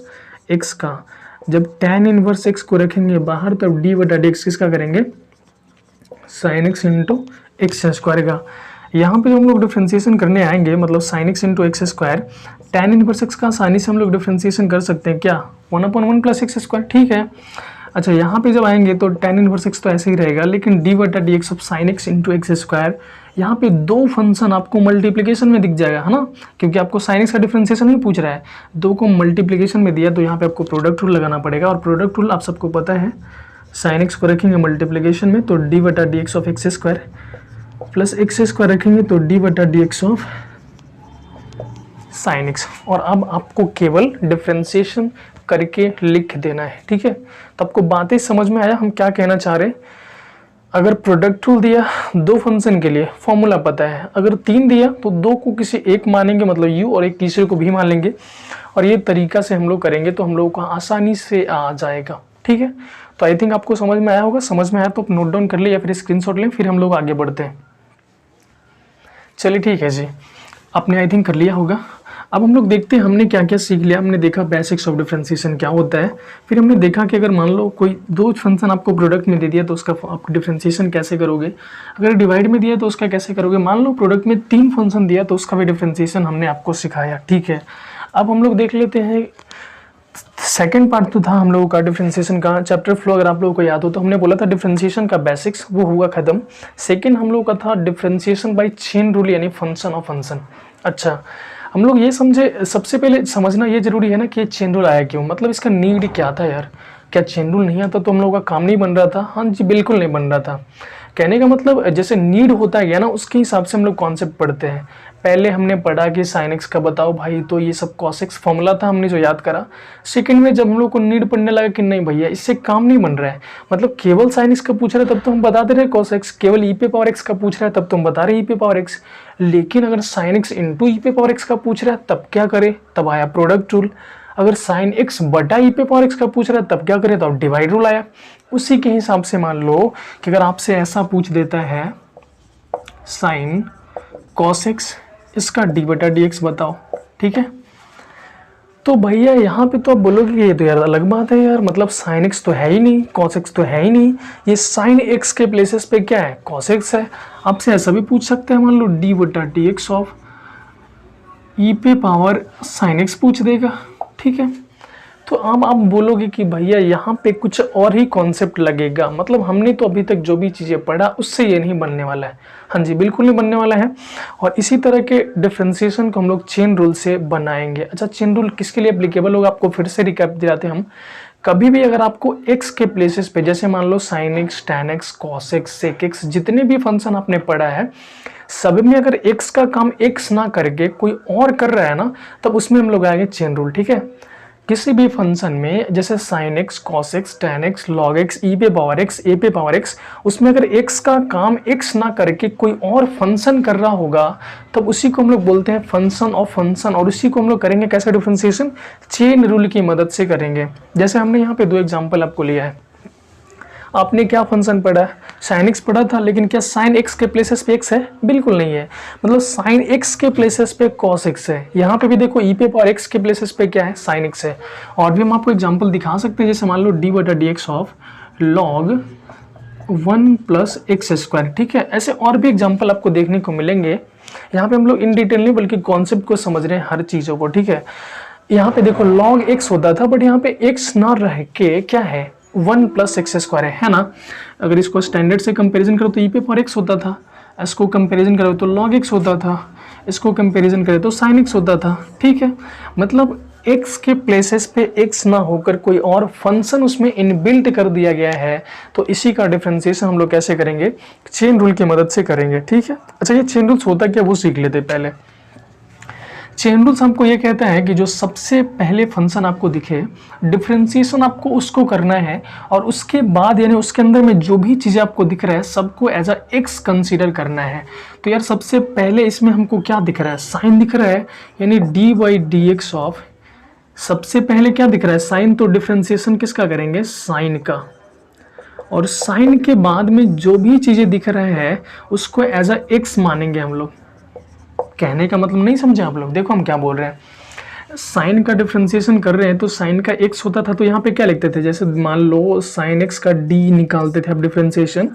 एक्स का। जब टैन इनवर्स एक्स को रखेंगे बाहर तब डी बटा डी एक्स किसका करेंगे sign x into x square का। यहाँ पे जो हम लोग डिफ्रेंशिएशन करने आएंगे, मतलब sign x into x square tan inverse x का आसानी से हम लोग डिफ्रेंशिएशन कर सकते हैं क्या 1/1 प्लस एक्स स्क्वायर, ठीक है। अच्छा यहाँ पे जब आएंगे तो टैन इनवर्स एक्स तो ऐसे ही रहेगा, लेकिन डी बटा d x of sine x into x square, यहाँ पे दो फंक्शन आपको मल्टीप्लिकेशन में दिख जाएगा, है ना, क्योंकि आपको साइन एक्स का डिफ्रेंशिएशन ही पूछ रहा है, दो को मल्टीप्लिकेशन में दिया तो यहाँ पे आपको प्रोडक्ट रूल लगाना पड़ेगा। और प्रोडक्ट रूल आप सबको पता है, साइन एक्स को रखेंगे मल्टीप्लिकेशन में तो डी बटा d x of x square plus x square रखेंगे तो डी बटा d x of sine x. और अब आपको केवल डिफ्रेंशिएशन करके लिख देना है, ठीक है। तो आपको बातें समझ में आया हम क्या कहना चाह रहे हैं। अगर प्रोडक्ट रूल दिया दो फंक्शन के लिए फॉर्मूला पता है, अगर 3 दिया तो 2 को किसी एक मानेंगे मतलब यू और एक तीसरे को भी मान लेंगे, और ये तरीका से हम लोग करेंगे तो हम लोगों को आसानी से आ जाएगा। ठीक है, तो आई थिंक आपको समझ में आया होगा। समझ में आया तो आप नोट डाउन कर ले या फिर स्क्रीनशॉट लें, फिर हम लोग आगे बढ़ते हैं। चलिए ठीक है जी, आपने आई थिंक कर लिया होगा। अब हम लोग देखते हैं हमने क्या क्या सीख लिया। हमने देखा बेसिक्स ऑफ डिफरेंशिएशन क्या होता है, फिर हमने देखा कि अगर मान लो कोई दो फंक्शन आपको प्रोडक्ट में दे दिया तो उसका आप डिफरेंशिएशन कैसे करोगे, अगर डिवाइड में दिया तो उसका कैसे करोगे, मान लो प्रोडक्ट में 3 फंक्शन दिया तो उसका भी डिफरेंशिएशन हमने आपको सिखाया। ठीक है, अब हम लोग देख लेते हैं सेकंड पार्ट तो था हम लोगों का डिफरेंशिएशन का चैप्टर फ्लो। अगर आप लोगों को याद हो तो हमने बोला था डिफरेंशिएशन का बेसिक्स, वो हुआ खत्म। सेकंड हम लोगों का था डिफरेंशिएशन बाय चेन रूल यानी फंक्शन ऑफ फंक्शन। अच्छा, हम लोग ये समझे, सबसे पहले समझना ये जरूरी है ना कि चेन रूल आया क्यों, मतलब इसका नीड क्या था यार। क्या चेन रूल नहीं आता तो हम लोगों का काम नहीं बन रहा था? हाँ जी, बिल्कुल नहीं बन रहा था। कहने का मतलब जैसे नीड होता है ना, उसके हिसाब से हम लोग कॉन्सेप्ट पढ़ते हैं। पहले हमने पढ़ा कि साइन एक्स का बताओ भाई, तो ये सब कॉस एक्स फॉर्मूला था हमने जो याद करा। सेकंड में जब हम लोग को नीड पढ़ने लगा कि नहीं भैया इससे काम नहीं बन रहा है, मतलब केवल साइन एक्स का पूछ रहा है तब तो हम बता दे रहे कॉस एक्स, केवल ई पे पावर एक्स का पूछ रहा है तब तो हम बता रहे ई पे पावर एक्स। लेकिन अगर साइन एक्स इंटू ई पे पावर एक्स का पूछ रहा है तब क्या करे, तब आया प्रोडक्ट रूल। अगर साइन एक्स बटा ई पे पावर एक्स का पूछ रहा है तब क्या करे, तो अब डिवाइड रूल आया। उसी के हिसाब से मान लो कि अगर आपसे ऐसा पूछ देता है साइन कॉस एक्स, इसका डी बटा डी एक्स बताओ। ठीक है, तो भैया यहाँ पे तो आप बोलोगे कि ये तो यार अलग बात है यार, मतलब साइन एक्स तो है ही नहीं, कॉस एक्स तो है ही नहीं, ये साइन एक्स के प्लेसेस पे क्या है, कॉस एक्स है। आपसे ऐसा भी पूछ सकते हैं, मान लो डी बटा डी एक्स ऑफ ई पे पावर साइन एक्स पूछ देगा। ठीक है, तो अब आप बोलोगे कि भैया यहाँ पे कुछ और ही कॉन्सेप्ट लगेगा, मतलब हमने तो अभी तक जो भी चीज़ें पढ़ा उससे ये नहीं बनने वाला है। हाँ जी, बिल्कुल नहीं बनने वाला है। और इसी तरह के डिफरेंशिएशन को हम लोग चेन रूल से बनाएंगे। अच्छा, चेन रूल किसके लिए एप्लीकेबल होगा, आपको फिर से रिकैप दिलाते हैं हम। कभी भी अगर आपको x के प्लेसेस पे, जैसे मान लो sine x, tan x, cos x, sec x, जितने भी फंक्शन आपने पढ़ा है सब में अगर x का काम x ना करके कोई और कर रहा है ना, तब उसमें हम लोग आएंगे चेन रूल। ठीक है, किसी भी फंक्शन में जैसे sine x, cos x, tan x, log x, e पे पावर एक्स, ए पे पावर एक्स, उसमें अगर एक्स का काम एक्स ना करके कोई और फंक्शन कर रहा होगा तब उसी को हम लोग बोलते हैं फंक्शन ऑफ फंक्शन। और उसी को हम लोग करेंगे कैसे डिफरेंशिएशन, चेन रूल की मदद से करेंगे। जैसे हमने यहाँ पे 2 एग्जाम्पल आपको लिया है। आपने क्या फंक्शन पढ़ा है, साइन एक्स पढ़ा था, लेकिन क्या साइन एक्स के प्लेसेस पे एक्स है, बिल्कुल नहीं है। मतलब साइन एक्स के प्लेसेस पे कॉस एक्स है। यहाँ पे भी देखो ई पे पावर एक्स के प्लेसेस पे क्या है, साइन एक्स है। और भी हम आपको एग्जांपल दिखा सकते हैं, जैसे मान लो डी बटा d x of log 1 plus x square. ठीक है, ऐसे और भी एग्जाम्पल आपको देखने को मिलेंगे। यहाँ पे हम लोग इन डिटेल नहीं बल्कि कॉन्सेप्ट को समझ रहे हैं हर चीज़ों को। ठीक है, यहाँ पे देखो लॉग एक्स होता था, बट यहाँ पे एक्स ना रह के क्या है 1 प्लस एक्स स्क्वायर है ना। अगर इसको स्टैंडर्ड से कंपैरिजन करो तो ई पे पावर एक्स होता था, इसको कंपैरिजन करो तो लॉग एक्स होता था, इसको कंपैरिजन करें तो साइन एक्स होता था। ठीक है, मतलब एक्स के प्लेसेस पे एक्स ना होकर कोई और फंक्शन उसमें इनबिल्ट कर दिया गया है। तो इसी का डिफरेंशिएशन हम लोग कैसे करेंगे, चेन रूल की मदद से करेंगे। ठीक है, अच्छा ये चेन रूल्स होता क्या वो सीख लेते पहले। चेन रूल्स हमको ये कहता है कि जो सबसे पहले फंक्शन आपको दिखे, डिफरेंशिएशन आपको उसको करना है, और उसके बाद यानी उसके अंदर में जो भी चीज़ें आपको दिख रहा है सबको एज अ एक्स कंसीडर करना है। तो यार सबसे पहले इसमें हमको क्या दिख रहा है, साइन दिख रहा है, यानी D by d x of, सबसे पहले क्या दिख रहा है साइन, तो डिफरेंशिएशन किसका करेंगे, साइन का। और साइन के बाद में जो भी चीज़ें दिख रहे हैं उसको एज अ एक्स मानेंगे हम लोग। कहने का मतलब नहीं समझे आप लोग, देखो हम क्या बोल रहे हैं। साइन का डिफरेंशिएशन कर रहे हैं तो साइन का एक्स होता था, तो यहाँ पे क्या लिखते थे, जैसे मान लो साइन एक्स का डी निकालते थे अब डिफरेंशिएशन,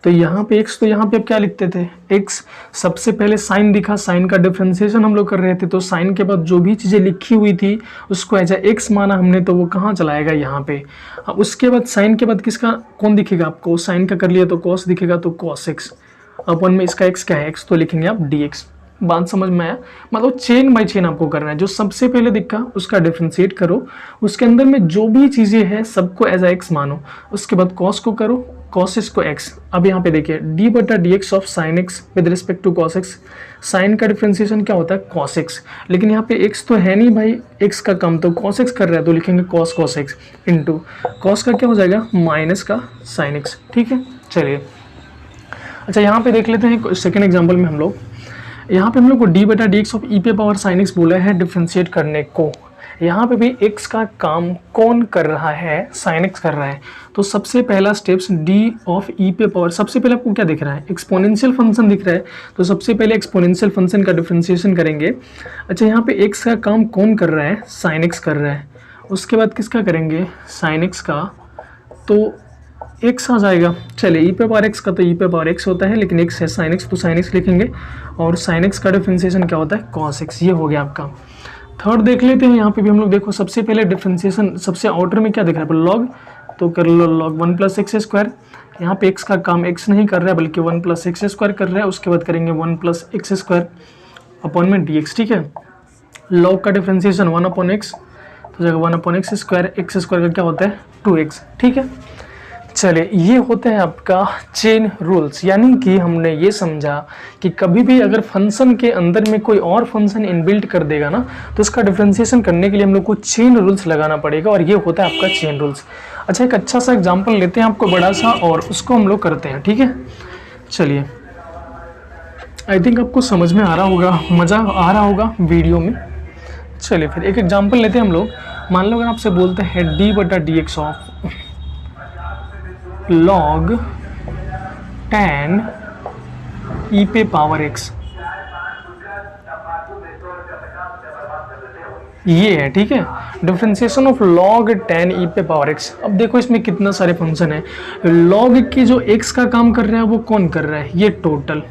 तो यहाँ पे एक्स, तो यहाँ पे अब क्या लिखते थे एक्स। सबसे पहले साइन दिखा, साइन का डिफरेंशिएशन हम लोग कर रहे थे, तो साइन के बाद जो भी चीज़ें लिखी हुई थी उसको एज ए एक्स माना हमने, तो वो कहाँ चलाएगा यहाँ पे। अब उसके बाद साइन के बाद किसका कौन दिखेगा आपको, साइन का कर लिया तो कॉस दिखेगा, तो कॉस एक्स अपन में इसका एक्स क्या है, एक्स, तो लिखेंगे आप डी एक्स। बात समझ में आया, मतलब चेन बाय चेन आपको करना है। जो सबसे पहले दिखा उसका डिफरेंशिएट करो, उसके अंदर में जो भी चीज़ें हैं सबको एज अ एक्स मानो, उसके बाद कॉस को करो, कॉस एक्स को एक्स। अब यहाँ पे देखिए डी बटा d x of sine x with respect to cos x, sine का डिफरेंशिएशन क्या होता है कॉस एक्स, लेकिन यहाँ पे एक्स तो है नहीं भाई, एक्स का कम तो कॉस एक्स कर रहा है, तो लिखेंगे cos cos x into cos का क्या हो जाएगा माइनस का साइन एक्स। ठीक है, चलिए अच्छा यहाँ पे देख लेते हैं सेकेंड एग्जाम्पल में हम लोग, यहाँ पे हम लोग को डी बटा डी एक्स ऑफ ई पे पावर साइन एक्स बोला है डिफ्रेंशिएट करने को। यहाँ पे भी x का काम कौन कर रहा है, साइन एक्स कर रहा है। तो सबसे पहला स्टेप्स d ऑफ e पे पावर, सबसे पहले आपको क्या दिख रहा है, एक्सपोनेंशियल फंक्शन दिख रहा है, तो सबसे पहले एक्सपोनेंशियल फंक्शन का डिफ्रेंशिएशन करेंगे। अच्छा यहाँ पे x का काम कौन कर रहा है, साइन एक्स कर रहा है। उसके बाद किसका करेंगे, साइन एक्स का, तो x आ जाएगा। चलिए e पे पावर x का तो e पे पावर x होता है, लेकिन x है साइन एक्स तो साइन एक्स लिखेंगे, और साइन एक्स का डिफ्रेंशिएशन क्या होता है, कॉस एक्स। ये हो गया आपका। थर्ड देख लेते हैं, यहाँ पे भी हम लोग देखो सबसे पहले डिफ्रेंशिएशन, सबसे आउटर में क्या दिख रहा है, लॉग, तो कर लो लॉग 1 प्लस एक्स स्क्वायर। यहाँ पे x का काम x नहीं कर रहा है बल्कि 1 प्लस एक्स स्क्वायर कर रहा है। उसके बाद करेंगे 1 प्लस एक्स स्क्वायर अपॉन में dx, ठीक है। लॉग का डिफ्रेंशिएशन 1 अपॉन एक्स, तो जगह 1 अपॉन एक्स स्क्वायर का क्या होता है 2x, ठीक है। चलिए ये होता है आपका चेन रूल्स, यानी कि हमने ये समझा कि कभी भी अगर फंक्शन के अंदर में कोई और फंक्शन इनबिल्ट कर देगा ना, तो उसका डिफरेंशिएशन करने के लिए हम लोग को चेन रूल्स लगाना पड़ेगा, और ये होता है आपका चेन रूल्स। अच्छा एक अच्छा सा एग्जांपल लेते हैं आपको बड़ा सा, और उसको हम लोग करते हैं, ठीक है। चलिए आई थिंक आपको समझ में आ रहा होगा, मज़ा आ रहा होगा वीडियो में। चलिए फिर एक एग्जाम्पल लेते हैं हम लोग। मान लो अगर आपसे बोलते हैं डी बटा d x of log tan e पे पावर x, ये है, ठीक है। Differentiation of log tan e पे पावर x। अब देखो इसमें कितना सारे फंक्शन है, log की जो x का काम कर रहा है वो कौन कर रहा है, ये टोटल।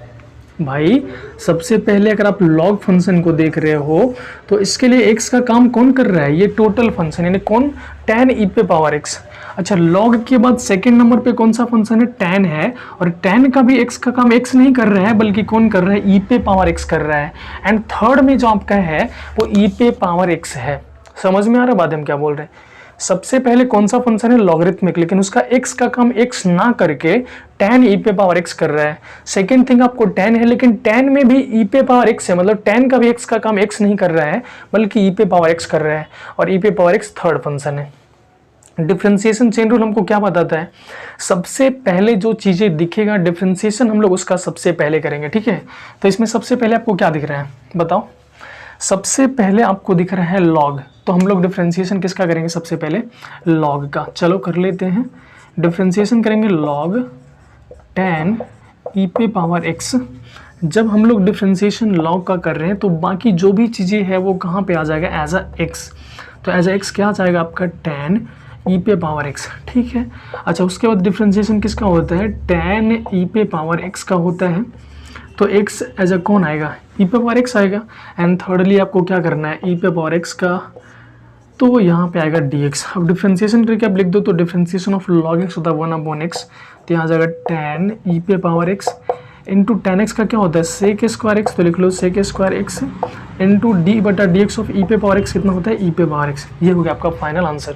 भाई सबसे पहले अगर आप log फंक्शन को देख रहे हो तो इसके लिए x का काम कौन कर रहा है, ये टोटल फंक्शन, यानी कौन, tan e पे पावर x। अच्छा log के बाद सेकंड नंबर पे कौन सा फंक्शन है, tan है, और tan का भी x का काम x नहीं कर रहा है बल्कि कौन कर रहा है, e पे पावर x कर रहा है। एंड थर्ड में जो आपका है वो e पे पावर x है। समझ में आ रहा बात हम क्या बोल रहे हैं। सबसे पहले कौन सा फंक्शन है, लॉगरिथमिक, लेकिन उसका x का काम x ना करके tan e पे पावर x कर रहा है। सेकेंड थिंग आपको tan है, लेकिन tan में भी e पे पावर x है, मतलब tan का भी x का काम x नहीं कर रहा है बल्कि e पे पावर x कर रहा है, और e पे पावर x थर्ड फंक्शन है। डिफरेंशिएशन चेन रूल हमको क्या बताता है, सबसे पहले जो चीजें दिखेगा डिफरेंशिएशन हम लोग उसका सबसे पहले करेंगे, ठीक है। तो इसमें सबसे पहले आपको क्या दिख रहा है बताओ, सबसे पहले आपको दिख रहा है log, तो हम लोग डिफरेंशिएशन किसका करेंगे, सबसे पहले log का। चलो कर लेते हैं, डिफरेंशिएशन करेंगे log tan e पे पावर x। जब हम लोग डिफरेंशिएशन log का कर रहे हैं तो बाकी जो भी चीज़ें हैं वो कहाँ पे आ जाएगा, एज अ x। तो एज अ x क्या आ जाएगा आपका, tan e पे पावर x, ठीक है। अच्छा उसके बाद डिफरेंशिएशन किसका होता है, tan e पे पावर x का होता है, तो x एज अ कौन आएगा, e पे पावर x आएगा। एंड थर्डली आपको क्या करना है, e पे पावर x का, तो यहाँ पे आएगा dx। अब डिफरेंशिएशन करके आप लिख दो, तो डिफरेंशिएशन ऑफ log x होता है 1 अपॉन x, तो यहाँ आ जाएगा tan e पे power x into tan x का क्या होता है, sec स्क्वायर x, तो लिख लो sec square x into d बटा डी एक्स ऑफ e पे पावर x कितना होता है, e पे पावर x। ये हो गया आपका फाइनल आंसर।